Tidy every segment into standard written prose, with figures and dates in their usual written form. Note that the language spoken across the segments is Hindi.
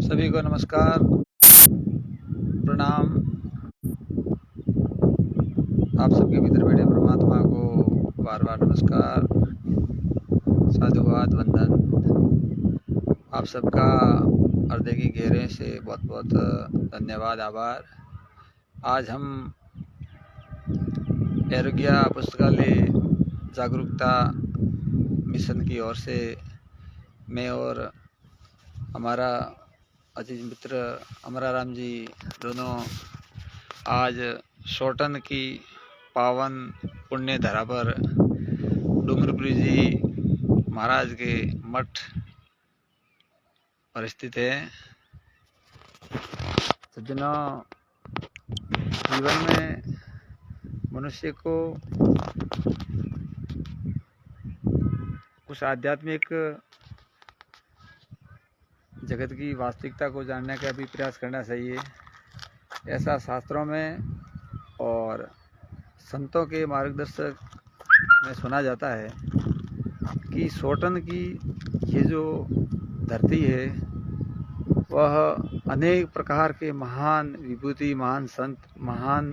सभी को नमस्कार, प्रणाम। आप सबके भीतर बैठे परमात्मा को बार बार नमस्कार, साधुवाद, वंदन। आप सबका हृदय की गहरे से बहुत बहुत धन्यवाद, आभार। आज हम आरोग्य पुस्तकालय जागरूकता मिशन की ओर से मैं और हमारा अजीज मित्र अमराराम जी दोनों आज सोटन की पावन पुण्य धरा पर डूंगरपुरी जी महाराज के मठ पर स्थित है। सज्जनों, जीवन में मनुष्य को कुछ आध्यात्मिक जगत की वास्तविकता को जानने का भी प्रयास करना चाहिए। ऐसा शास्त्रों में और संतों के मार्गदर्शक में सुना जाता है कि सोटन की ये जो धरती है वह अनेक प्रकार के महान विभूति, महान संत, महान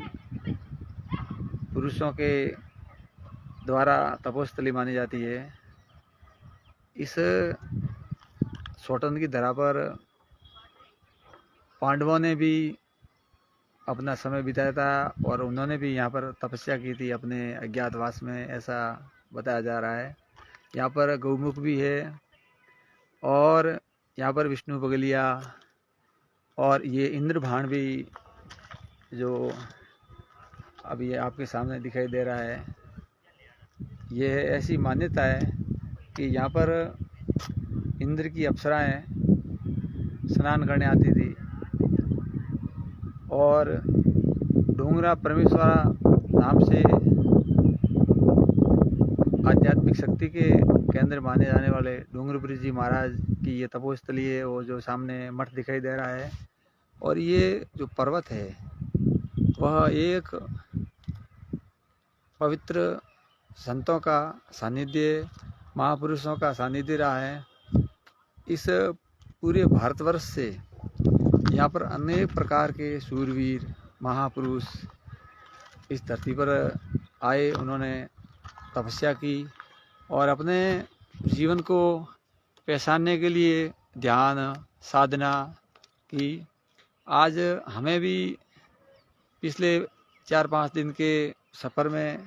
पुरुषों के द्वारा तपोस्थली मानी जाती है। इस सोटन की धरा पर पांडवों ने भी अपना समय बिताया था और उन्होंने भी यहाँ पर तपस्या की थी अपने अज्ञातवास में, ऐसा बताया जा रहा है। यहाँ पर गौमुख भी है और यहाँ पर विष्णु बगलिया और ये इंद्रभाण भी जो अभी आपके सामने दिखाई दे रहा है, ये ऐसी मान्यता है कि यहाँ पर इंद्र की अप्सराएं स्नान करने आती थी और डूंगरा परमेश्वरा नाम से आध्यात्मिक शक्ति के केंद्र माने जाने वाले डूंगरपुरी जी महाराज की ये तपोस्थली है, वो जो सामने मठ दिखाई दे रहा है। और ये जो पर्वत है वह एक पवित्र संतों का सानिध्य, महापुरुषों का सानिध्य रहा है। इस पूरे भारतवर्ष से यहाँ पर अनेक प्रकार के शूरवीर, महापुरुष इस धरती पर आए, उन्होंने तपस्या की और अपने जीवन को पहचानने के लिए ध्यान साधना की। आज हमें भी पिछले 4-5 दिन के सफ़र में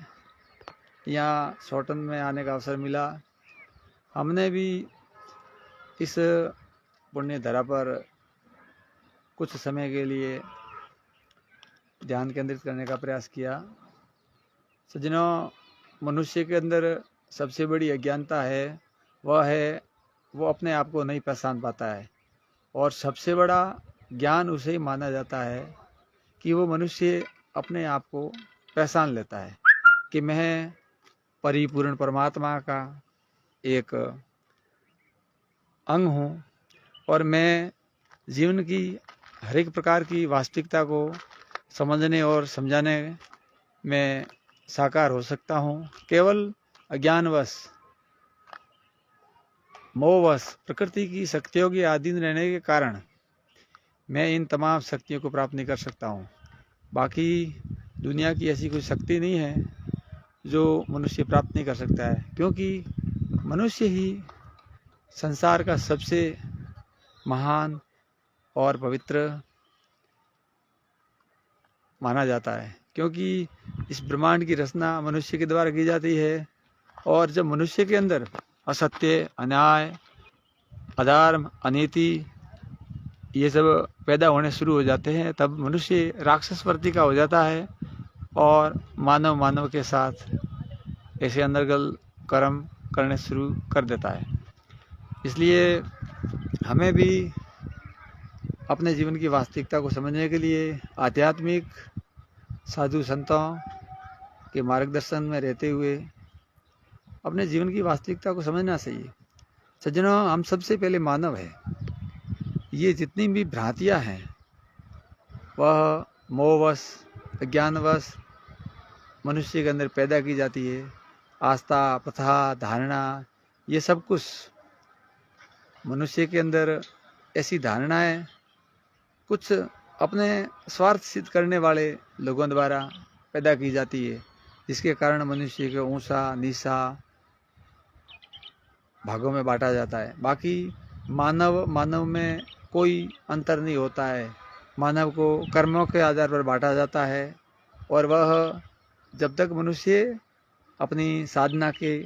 यहाँ सोटन में आने का अवसर मिला। हमने भी इस पुण्य धरा पर कुछ समय के लिए ध्यान केंद्रित करने का प्रयास किया। सज्जनों, मनुष्य के अंदर सबसे बड़ी अज्ञानता है वो अपने आप को नहीं पहचान पाता है। और सबसे बड़ा ज्ञान उसे ही माना जाता है कि वो मनुष्य अपने आप को पहचान लेता है कि मैं परिपूर्ण परमात्मा का एक अंग हूँ और मैं जीवन की हर एक प्रकार की वास्तविकता को समझने और समझाने में साकार हो सकता हूँ। केवल अज्ञानवश, मोहवश, प्रकृति की शक्तियों के अधीन रहने के कारण मैं इन तमाम शक्तियों को प्राप्त नहीं कर सकता हूँ। बाकी दुनिया की ऐसी कोई शक्ति नहीं है जो मनुष्य प्राप्त नहीं कर सकता है, क्योंकि मनुष्य ही संसार का सबसे महान और पवित्र माना जाता है, क्योंकि इस ब्रह्मांड की रचना मनुष्य के द्वारा की जाती है। और जब मनुष्य के अंदर असत्य, अन्याय, अधर्म, अनीति ये सब पैदा होने शुरू हो जाते हैं, तब मनुष्य राक्षस प्रवृत्ति का हो जाता है और मानव के साथ ऐसे अंतर्गत कर्म करने शुरू कर देता है। इसलिए हमें भी अपने जीवन की वास्तविकता को समझने के लिए आध्यात्मिक साधु संतों के मार्गदर्शन में रहते हुए अपने जीवन की वास्तविकता को समझना चाहिए। सज्जनों, हम सबसे पहले मानव है। ये जितनी भी भ्रांतियाँ हैं वह मोहवश, अज्ञानवश मनुष्य के अंदर पैदा की जाती है। आस्था, प्रथा, धारणा, ये सब कुछ मनुष्य के अंदर ऐसी धारणाएं कुछ अपने स्वार्थ सिद्ध करने वाले लोगों द्वारा पैदा की जाती है, जिसके कारण मनुष्य को ऊंचा नीचा भागों में बांटा जाता है। बाकी मानव में कोई अंतर नहीं होता है। मानव को कर्मों के आधार पर बांटा जाता है और वह जब तक मनुष्य अपनी साधना के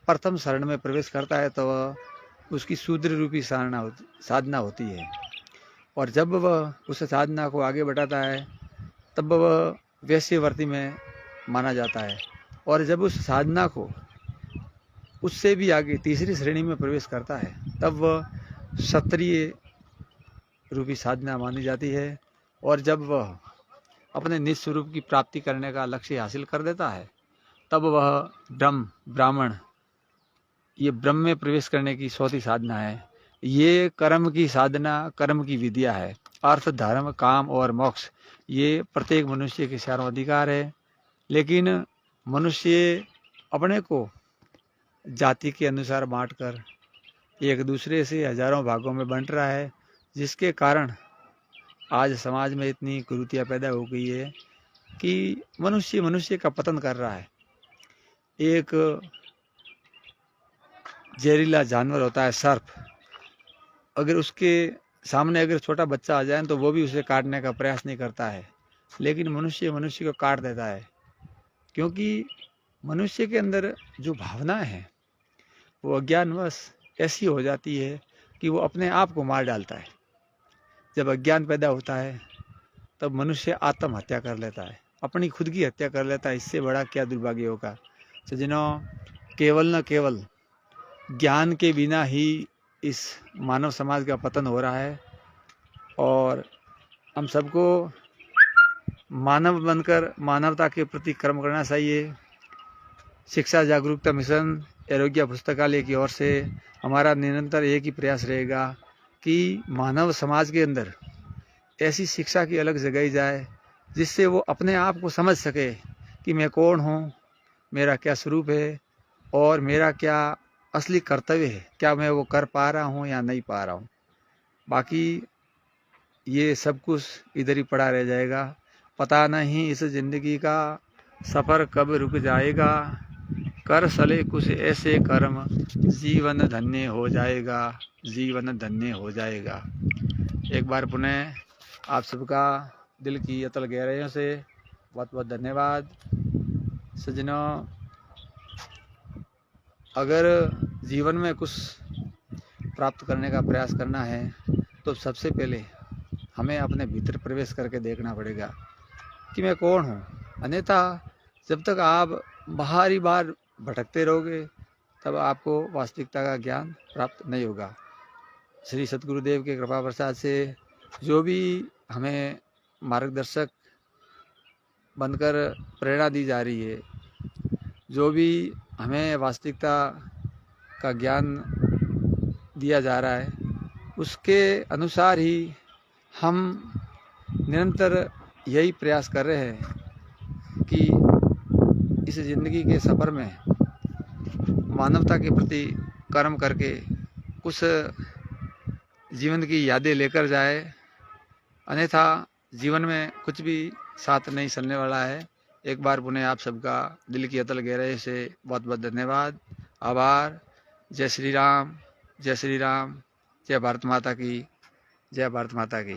प्रथम शरण में प्रवेश करता है तो वह उसकी शूद्र रूपी साधना होती है, और जब वह उस साधना को आगे बढ़ाता है तब वह वैश्यवर्ती में माना जाता है, और जब उस साधना को उससे भी आगे तीसरी श्रेणी में प्रवेश करता है तब वह क्षत्रिय रूपी साधना मानी जाती है। और जब वह अपने निज स्वरूप की प्राप्ति करने का लक्ष्य हासिल कर देता है तब वह ब्राह्मण, ये ब्रह्म में प्रवेश करने की चौथी साधना है। ये कर्म की साधना, कर्म की विद्या है। अर्थ, धर्म, काम और मोक्ष ये प्रत्येक मनुष्य के चारों अधिकार है, लेकिन मनुष्य अपने को जाति के अनुसार बांटकर एक दूसरे से हजारों भागों में बंट रहा है, जिसके कारण आज समाज में इतनी कुरीतियाँ पैदा हो गई है कि मनुष्य का पतन कर रहा है। एक जहरीला जानवर होता है सर्प, अगर उसके सामने अगर छोटा बच्चा आ जाए तो वो भी उसे काटने का प्रयास नहीं करता है, लेकिन मनुष्य को काट देता है, क्योंकि मनुष्य के अंदर जो भावनाएं हैं वो अज्ञानवश ऐसी हो जाती है कि वो अपने आप को मार डालता है। जब अज्ञान पैदा होता है तब मनुष्य आत्महत्या कर लेता है, अपनी खुद की हत्या कर लेता है। इससे बड़ा क्या दुर्भाग्य होगा। सज्जनों, केवल न केवल ज्ञान के बिना ही इस मानव समाज का पतन हो रहा है, और हम सबको मानव बनकर मानवता के प्रति कर्म करना चाहिए। शिक्षा जागरूकता मिशन आरोग्य पुस्तकालय की ओर से हमारा निरंतर एक ही प्रयास रहेगा कि मानव समाज के अंदर ऐसी शिक्षा की अलग जगाई जाए जिससे वो अपने आप को समझ सके कि मैं कौन हूँ, मेरा क्या स्वरूप है और मेरा क्या असली कर्तव्य है, क्या मैं वो कर पा रहा हूँ या नहीं पा रहा हूँ। बाकी ये सब कुछ इधर ही पड़ा रह जाएगा। पता नहीं इस ज़िंदगी का सफ़र कब रुक जाएगा, कर सले कुछ ऐसे कर्म जीवन धन्य हो जाएगा, जीवन धन्य हो जाएगा। एक बार पुनः आप सबका दिल की अतल गहराइयों से बहुत बहुत धन्यवाद। सज्जनों, अगर जीवन में कुछ प्राप्त करने का प्रयास करना है तो सबसे पहले हमें अपने भीतर प्रवेश करके देखना पड़ेगा कि मैं कौन हूँ। अन्यथा जब तक आप बाहरी बार भटकते रहोगे तब आपको वास्तविकता का ज्ञान प्राप्त नहीं होगा। श्री सद्गुरुदेव के कृपा प्रसाद से जो भी हमें मार्गदर्शक बनकर प्रेरणा दी जा रही है, जो भी हमें वास्तविकता का ज्ञान दिया जा रहा है, उसके अनुसार ही हम निरंतर यही प्रयास कर रहे हैं कि इस ज़िंदगी के सफ़र में मानवता के प्रति कर्म करके कुछ जीवन की यादें लेकर जाए। अन्यथा जीवन में कुछ भी साथ नहीं चलने वाला है। एक बार पुनः आप सबका दिल की अतल गहराई से बहुत बहुत धन्यवाद, आभार। जय श्री राम, जय श्री राम, जय भारत माता की, जय भारत माता की।